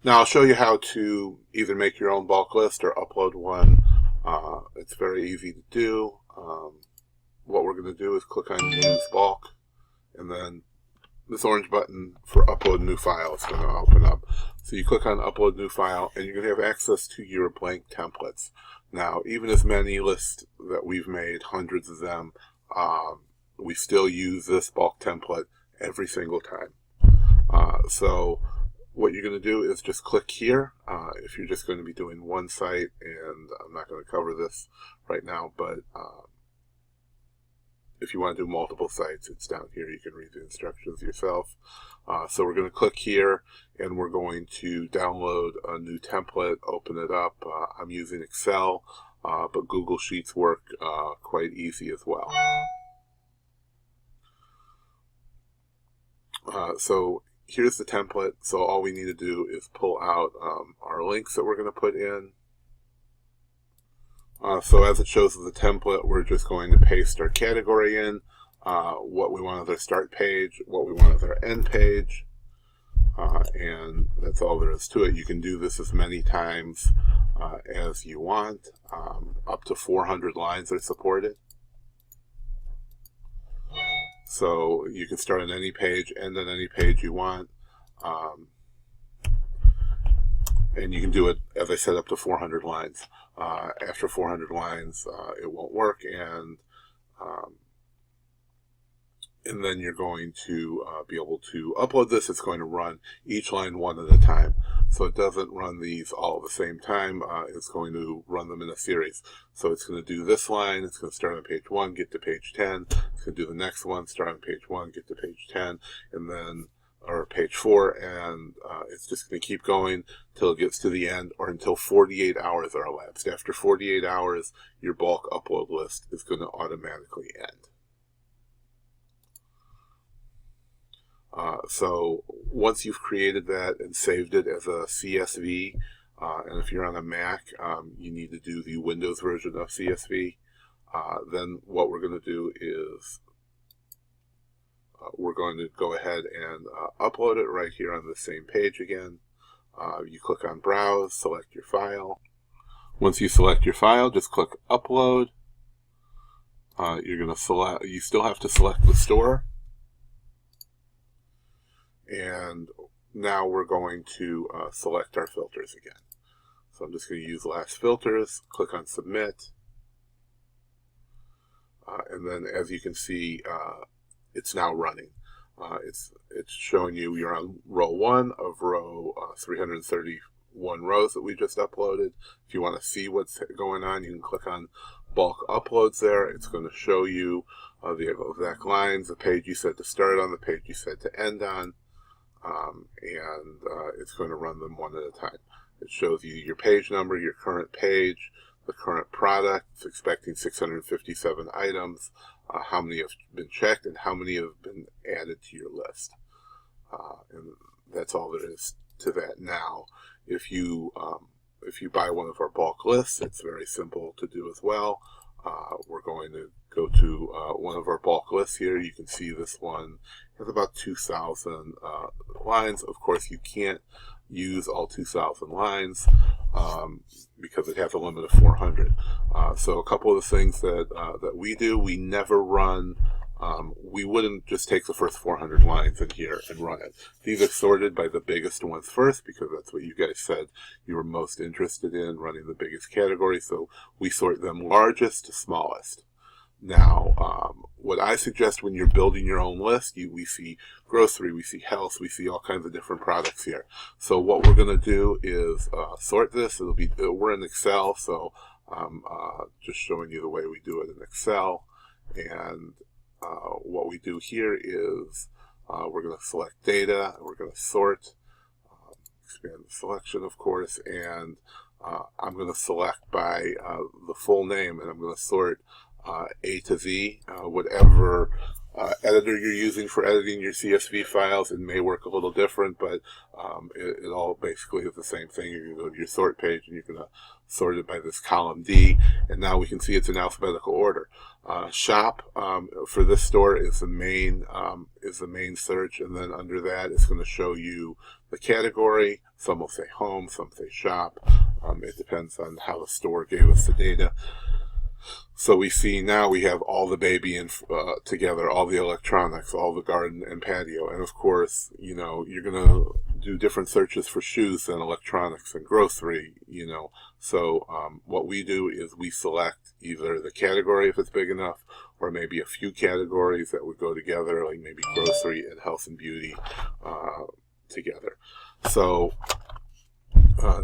Now I'll show you how to either make your own bulk list or upload one. It's very easy to do. What we're going to do is click on Use Bulk, and then this orange button for Upload New File is going to open up. So you click on Upload New File, and you're going to have access to your blank templates. Now, even as many lists that we've made, hundreds of them, we still use this bulk template every single time. So what you're going to do is just click here if you're just going to be doing one site, and I'm not going to cover this right now, but if you want to do multiple sites, it's down here. You can read the instructions yourself. So we're going to click here, and we're going to download a new template, open it up. I'm using Excel, but Google Sheets work quite easy as well. So here's the template. So all we need to do is pull out our links that we're going to put in. So as it shows in the template, we're just going to paste our category in, what we want as our start page, what we want as our end page, and that's all there is to it. You can do this as many times as you want. Up to 400 lines are supported. So you can start on any page, end on any page you want. And you can do it, as I said, up to 400 lines. After 400 lines, it won't work, and then you're going to be able to upload this. It's going to run each line one at a time. So it doesn't run these all at the same time. It's going to run them in a series. So it's going to do this line. It's going to start on page 1, get to page 10. It's going to do the next one, start on page 1, get to page 10, and then or page 4, and it's just going to keep going till it gets to the end, or until 48 hours are elapsed. After 48 hours, your bulk upload list is going to automatically end. So once you've created that and saved it as a CSV, and if you're on a Mac, you need to do the Windows version of CSV, then what we're going to do is we're going to go ahead and upload it right here on the same page again. You click on Browse, select your file. Once you select your file, just click Upload. You're going to select. You still have to select the store. And now we're going to select our filters again. So I'm just going to use Last Filters. Click on Submit. And then, as you can see, it's now running. It's showing you're on row 1 of row 331 rows that we just uploaded. If you want to see what's going on, you can click on Bulk Uploads there. It's going to show you the exact lines, the page you said to start on, the page you said to end on, and it's going to run them one at a time. It shows you your page number, your current page, the current product. It's expecting 657 items. How many have been checked, and how many have been added to your list. And that's all there is to that. Now, if you buy one of our bulk lists, it's very simple to do as well. We're going to go to one of our bulk lists here. You can see this one has about 2,000 lines. Of course, you can't use all 2,000 lines because it has a limit of 400. So a couple of the things that we do, we never run. We wouldn't just take the first 400 lines in here and run it. These are sorted by the biggest ones first, because that's what you guys said you were most interested in, running the biggest category. So we sort them largest to smallest. Now, what I suggest when you're building your own list, we see grocery, we see health, we see all kinds of different products here. So what we're going to do is sort this. We're in Excel, so I'm just showing you the way we do it in Excel. And what we do here is we're going to select data, we're going to sort, expand the selection, of course, and I'm going to select by the full name, and I'm going to sort A to Z, whatever editor you're using for editing your CSV files. It may work a little different, but it all basically is the same thing. You're going to go to your sort page and you're going to sort it by this column D, and now we can see it's in alphabetical order. Shop for this store is the main search, and then under that it's going to show you the category. Some will say home, some say shop. It depends on how the store gave us the data. So we see now we have all the baby together, all the electronics, all the garden and patio. And of course, you know, you're going to do different searches for shoes than electronics and grocery, you know. So what we do is we select either the category if it's big enough, or maybe a few categories that would go together, like maybe grocery and health and beauty together. So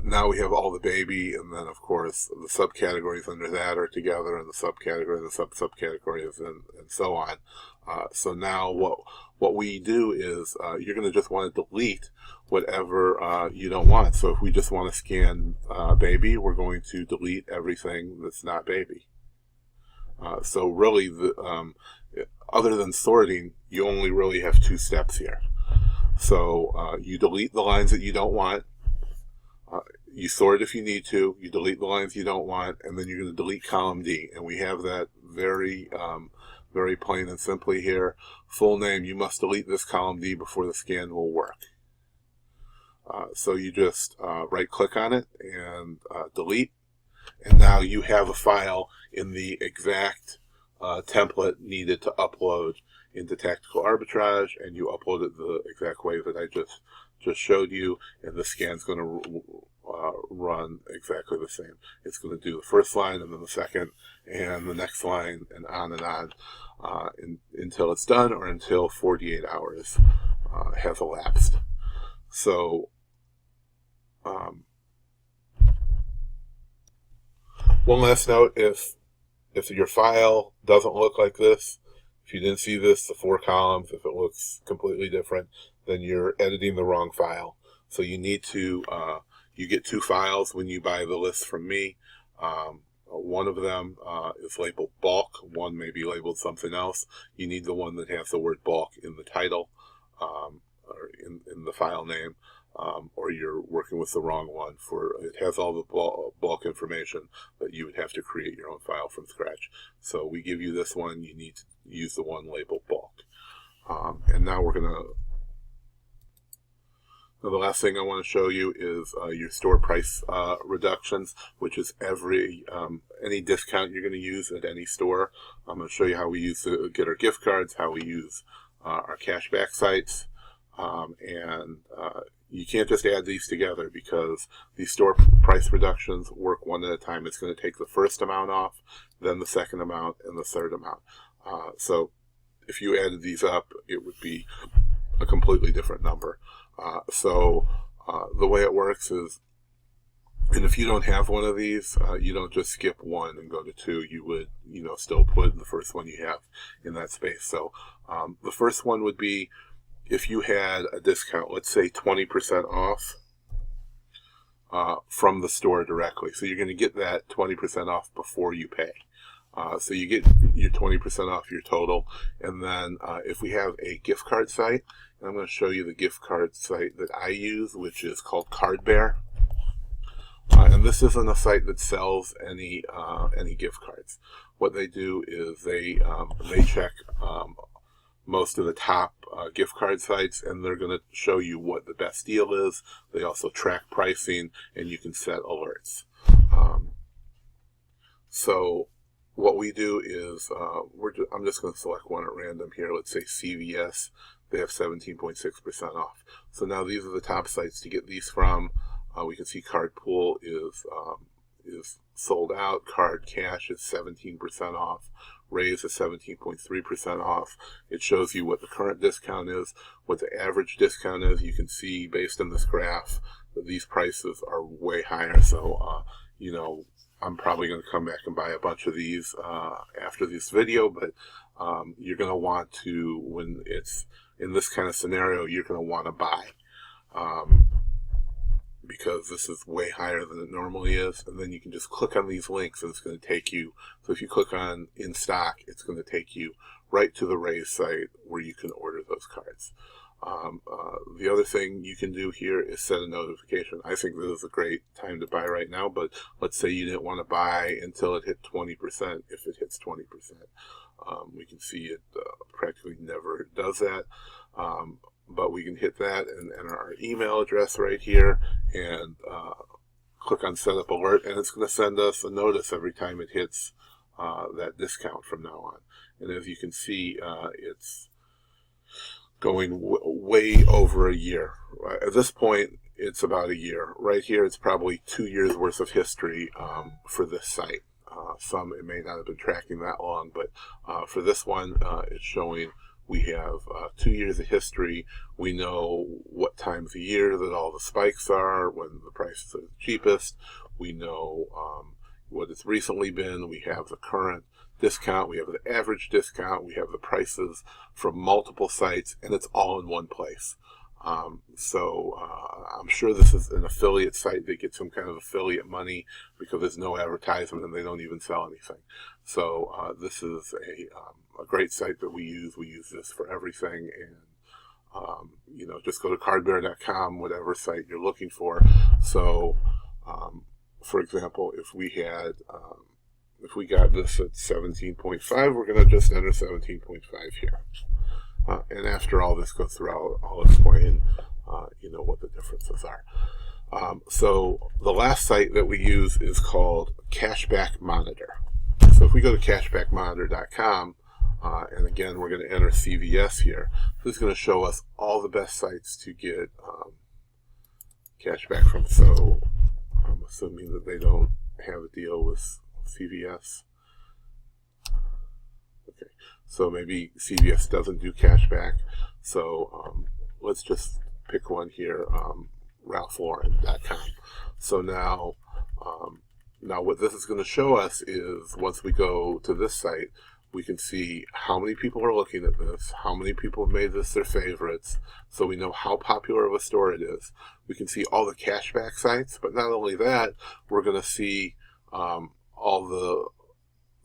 now we have all the baby, and then of course the subcategories under that are together, and the subcategory, the subcategories, and so on. So now what we do is you're going to just want to delete whatever you don't want. So if we just want to scan baby, we're going to delete everything that's not baby. So really, other than sorting, you only really have two steps here. So you delete the lines that you don't want. You sort if you need to, you delete the lines you don't want, and then you're going to delete column D. And we have that very plain and simply here. Full name, you must delete this column D before the scan will work. So you just right click on it and delete, and now you have a file in the exact template needed to upload into Tactical Arbitrage, and you upload it the exact way that I just showed you, and the scan's going to run exactly the same. It's going to do the first line and then the second and the next line and on until it's done, or until 48 hours has elapsed. So one last note, if your file doesn't look like this, if you didn't see this, the 4 columns, if it looks completely different, then you're editing the wrong file. So you need to, you get 2 files when you buy the list from me. One of them is labeled bulk, one may be labeled something else. You need the one that has the word bulk in the title, or in the file name, or you're working with the wrong one. It has all the bulk information, but you would have to create your own file from scratch. So we give you this one, you need to use the one labeled bulk. And now we're going to, the last thing I want to show you is your store price reductions, which is any discount you're going to use at any store. I'm going to show you how we get our gift cards, how we use our cashback sites, and you can't just add these together, because these store price reductions work one at a time. It's going to take the first amount off, then the second amount, and the third amount. So if you added these up, it would be a completely different number. So the way it works is, and if you don't have one of these, you don't just skip 1 and go to 2. You would, still put the first one you have in that space. So the first one would be if you had a discount, let's say 20% off from the store directly. So you're going to get that 20% off before you pay. So you get your 20% off your total. And then if we have a gift card site, and I'm going to show you the gift card site that I use, which is called Cardbear. And this isn't a site that sells any gift cards. What they do is they check most of the top gift card sites, and they're going to show you what the best deal is. They also track pricing, and you can set alerts. So what we do is I'm just going to select one at random here. Let's say CVS. They have 17.6% off. So now these are the top sites to get these from. We can see Cardpool is sold out. Card Cash is 17% off. Raise is 17.3% off. It shows you what the current discount is, what the average discount is. You can see based on this graph that these prices are way higher. So, I'm probably going to come back and buy a bunch of these after this video, but you're going to want to, when it's in this kind of scenario, you're going to want to buy. because this is way higher than it normally is. And then you can just click on these links and it's going to take you. So if you click on in stock, it's going to take you right to the Raise site where you can order those cards. The other thing you can do here is set a notification. I think this is a great time to buy right now, but let's say you didn't want to buy until it hit 20%. If it hits 20%, we can see it practically never does that. But we can hit that and enter our email address right here and click on Setup Alert, and it's going to send us a notice every time it hits that discount from now on. And as you can see, it's going way over a year. At this point, it's about a year. Right here, it's probably 2 years worth of history for this site. Some, it may not have been tracking that long, but for this one, it's showing we have 2 years of history. We know what time of the year that all the spikes are, when the prices are the cheapest. We know what it's recently been. We have the current discount, we have the average discount, we have the prices from multiple sites, and it's all in one place. So I'm sure this is an affiliate site. They get some kind of affiliate money because there's no advertisement and they don't even sell anything. So this is a great site that we use. We use this for everything, and just go to cardbearer.com, whatever site you're looking for. So for example, if we got this at 17.5, we're going to just enter 17.5 here. And after all this goes through, I'll explain, what the differences are. So the last site that we use is called Cashback Monitor. So if we go to cashbackmonitor.com, and again, we're going to enter CVS here, this is going to show us all the best sites to get cashback from. So I'm assuming that they don't have a deal with CVS. Okay, so maybe CVS doesn't do cashback. So let's just pick one here, RalphLauren.com. So now what this is going to show us is once we go to this site, we can see how many people are looking at this, how many people have made this their favorites, so we know how popular of a store it is. We can see all the cashback sites, but not only that, we're going to see all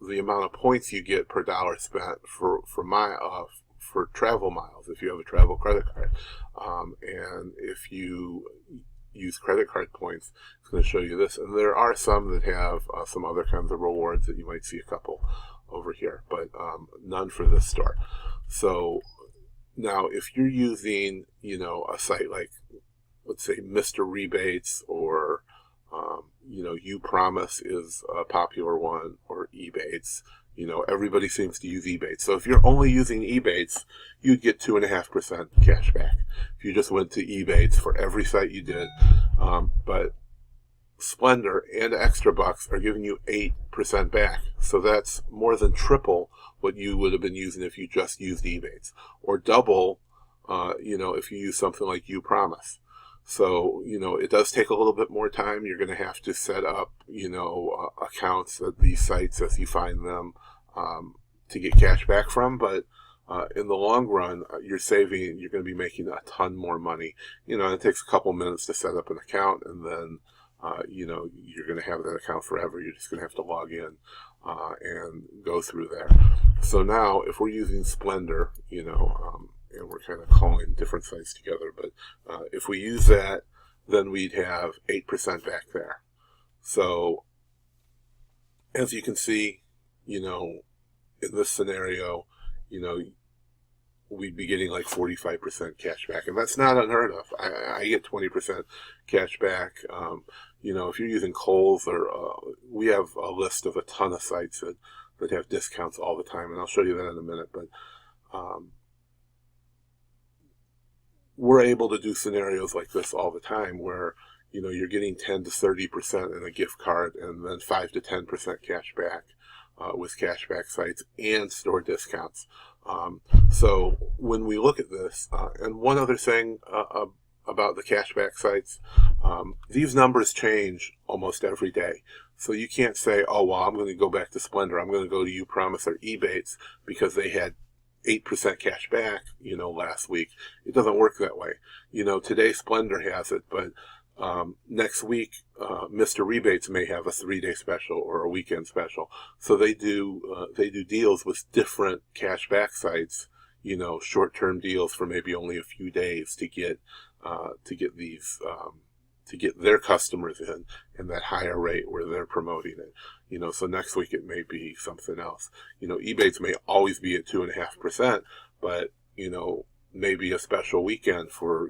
the amount of points you get per dollar spent for travel miles if you have a travel credit card, and if you use credit card points, it's going to show you this. And there are some that have some other kinds of rewards that you might see a couple over here, but none for this store. So now if you're using a site like, let's say, Mr. Rebates, or Upromise is a popular one, or Ebates. Everybody seems to use Ebates. So if you're only using Ebates, you'd get 2.5% cash back if you just went to Ebates for every site you did. But Splendor and Extra Bucks are giving you 8% back. So that's more than triple what you would have been using if you just used Ebates, or double, if you use something like Upromise. So, it does take a little bit more time. You're going to have to set up, accounts at these sites as you find them to get cash back from. But in the long run, you're going to be making a ton more money. It takes a couple minutes to set up an account, and then, you're going to have that account forever. You're just going to have to log in and go through there. So now, if we're using Splendor, and we're kind of calling different sites together, but if we use that, then we'd have 8% back there. So as you can see, in this scenario, we'd be getting like 45% cash back, and that's not unheard of. I get 20% cash back. If you're using Kohl's, or we have a list of a ton of sites that have discounts all the time, and I'll show you that in a minute, but we're able to do scenarios like this all the time where, you're getting 10 to 30% in a gift card, and then 5 to 10% cash back with cashback sites and store discounts. So when we look at this, and one other thing about the cashback sites, these numbers change almost every day. So you can't say, oh, well, I'm going to go back to Splendor, I'm going to go to Upromise or Ebates because they had 8% cash back, last week. It doesn't work that way. Today Splendor has it, but Next week, Mr. Rebates may have a 3-day special or a weekend special. So they do deals with different cashback sites, short-term deals for maybe only a few days to get these to get their customers in that higher rate where they're promoting it. So next week it may be something else. Ebates may always be at 2.5%, but maybe a special weekend for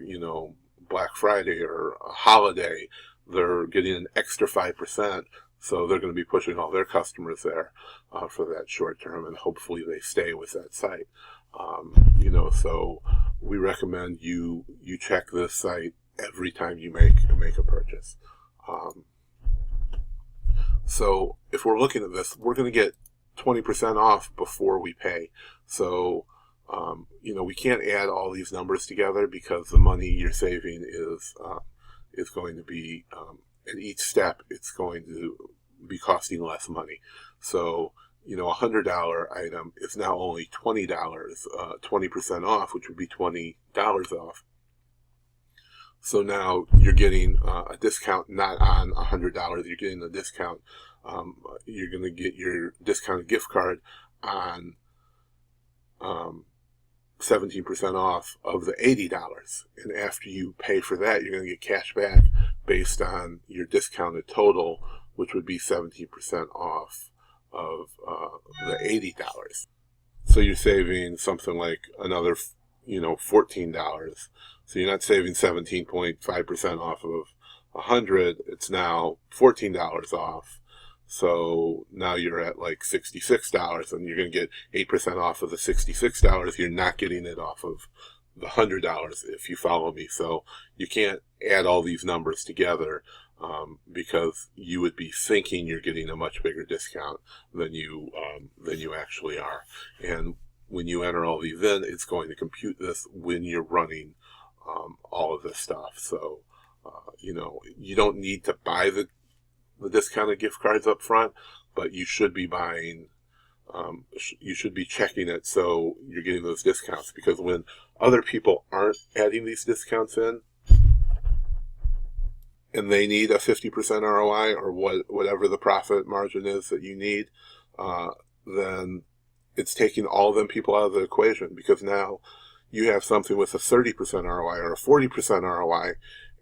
Black Friday or a holiday, they're getting an extra 5%. So they're going to be pushing all their customers there for that short term, and hopefully they stay with that site. So we recommend you check this site every time you make a purchase. So if we're looking at this, we're going to get 20% off before we pay. So we can't add all these numbers together because the money you're saving is going to be at each step it's going to be costing less money. So $100 item is now only $20, 20% off, which would be $20 off. So now you're getting a discount not on $100. You're getting a discount. You're going to get your discounted gift card on 17% off of the $80. And after you pay for that, you're going to get cash back based on your discounted total, which would be 17% off of the $80. So you're saving something like another, $14. So you're not saving 17.5% off of 100. It's now $14 off. So now you're at like $66, and you're going to get 8% off of the $66. You're not getting it off of the $100, if you follow me. So you can't add all these numbers together because you would be thinking you're getting a much bigger discount than you actually are. And when you enter all these in, it's going to compute this when you're running all of this stuff. So you don't need to buy the discounted gift cards up front, but you should be buying, you should be checking it so you're getting those discounts, because when other people aren't adding these discounts in and they need a 50% ROI or whatever the profit margin is that you need, then it's taking all of them people out of the equation, because now you have something with a 30% ROI or a 40% ROI,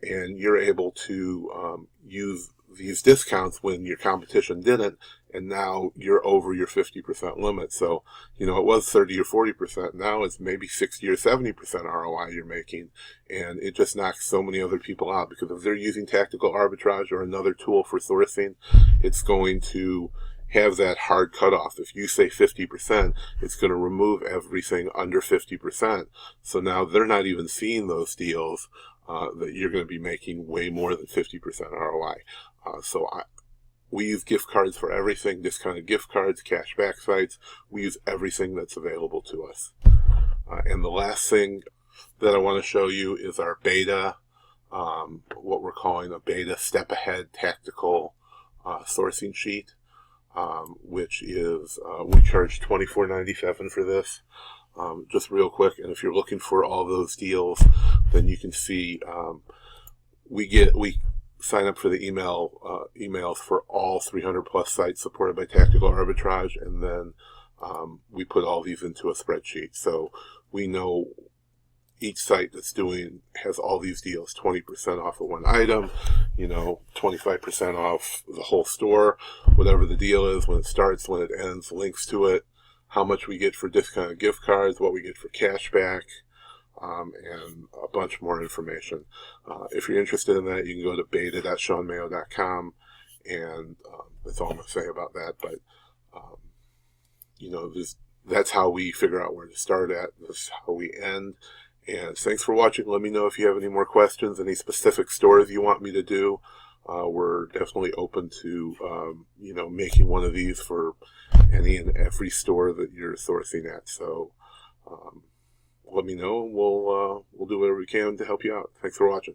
and you're able to use these discounts when your competition didn't, and now you're over your 50% limit. So, it was 30 or 40%. Now it's maybe 60 or 70% ROI you're making, and it just knocks so many other people out, because if they're using tactical arbitrage or another tool for sourcing, it's going to have that hard cutoff. If you say 50%, it's going to remove everything under 50%. So now they're not even seeing those deals that you're going to be making way more than 50% ROI. We use gift cards for everything, discounted gift cards, cashback sites. We use everything that's available to us. And the last thing that I want to show you is our beta, what we're calling a beta step ahead tactical sourcing sheet, which is, we charge $24.97 for this. Just real quick, and if you're looking for all those deals, then you can see we sign up for the emails for all 300 plus sites supported by tactical arbitrage, and then we put all these into a spreadsheet. So we know each site that's has all these deals, 20% off of one item, 25% off the whole store, whatever the deal is, when it starts, when it ends, links to it, how much we get for discounted gift cards, what we get for cash back, and a bunch more information. If you're interested in that, you can go to beta.seanmayo.com, and that's all I'm going to say about that. But, that's how we figure out where to start at. That's how we end. And thanks for watching. Let me know if you have any more questions, any specific stores you want me to do. We're definitely open to, making one of these for any and every store that you're sourcing at. So, let me know, and we'll do whatever we can to help you out. Thanks for watching.